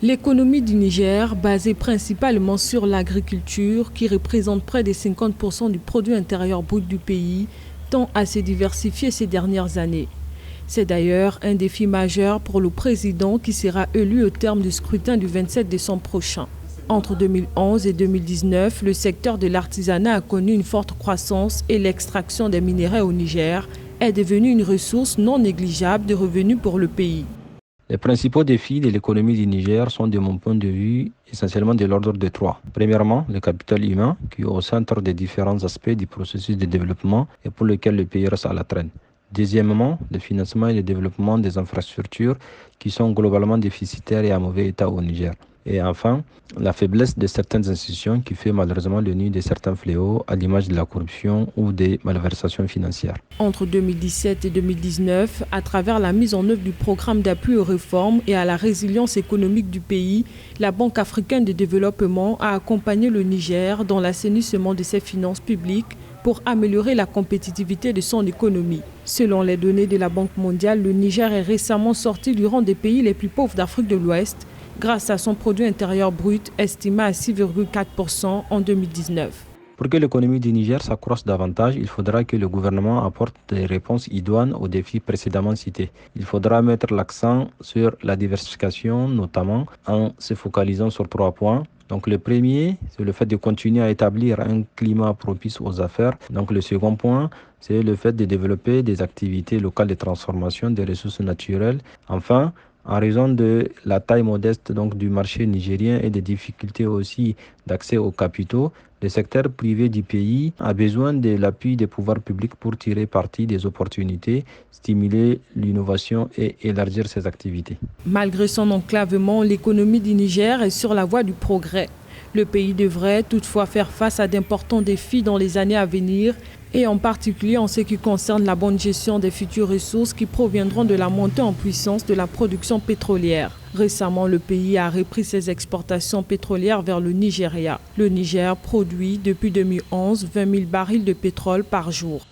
L'économie du Niger, basée principalement sur l'agriculture, qui représente près de 50% du produit intérieur brut du pays, tend à se diversifier ces dernières années. C'est d'ailleurs un défi majeur pour le président qui sera élu au terme du scrutin du 27 décembre prochain. Entre 2011 et 2019, le secteur de l'artisanat a connu une forte croissance et l'extraction des minerais au Niger est devenue une ressource non négligeable de revenus pour le pays. Les principaux défis de l'économie du Niger sont, de mon point de vue, essentiellement de l'ordre de trois. Premièrement, le capital humain, qui est au centre des différents aspects du processus de développement et pour lequel le pays reste à la traîne. Deuxièmement, le financement et le développement des infrastructures qui sont globalement déficitaires et à mauvais état au Niger. Et enfin, la faiblesse de certaines institutions qui fait malheureusement le nid de certains fléaux à l'image de la corruption ou des malversations financières. Entre 2017 et 2019, à travers la mise en œuvre du programme d'appui aux réformes et à la résilience économique du pays, la Banque africaine de développement a accompagné le Niger dans l'assainissement de ses finances publiques pour améliorer la compétitivité de son économie. Selon les données de la Banque mondiale, le Niger est récemment sorti du rang des pays les plus pauvres d'Afrique de l'Ouest grâce à son produit intérieur brut estimé à 6,4% en 2019. Pour que l'économie du Niger s'accroisse davantage, il faudra que le gouvernement apporte des réponses idoines aux défis précédemment cités. Il faudra mettre l'accent sur la diversification, notamment en se focalisant sur 3 points. Donc le premier, c'est le fait de continuer à établir un climat propice aux affaires. Donc le second point, c'est le fait de développer des activités locales de transformation des ressources naturelles. Enfin, en raison de la taille modeste du marché nigérien et des difficultés aussi d'accès aux capitaux, le secteur privé du pays a besoin de l'appui des pouvoirs publics pour tirer parti des opportunités, stimuler l'innovation et élargir ses activités. Malgré son enclavement, l'économie du Niger est sur la voie du progrès. Le pays devrait toutefois faire face à d'importants défis dans les années à venir, et en particulier en ce qui concerne la bonne gestion des futures ressources qui proviendront de la montée en puissance de la production pétrolière. Récemment, le pays a repris ses exportations pétrolières vers le Nigeria. Le Niger produit depuis 2011 20 000 barils de pétrole par jour.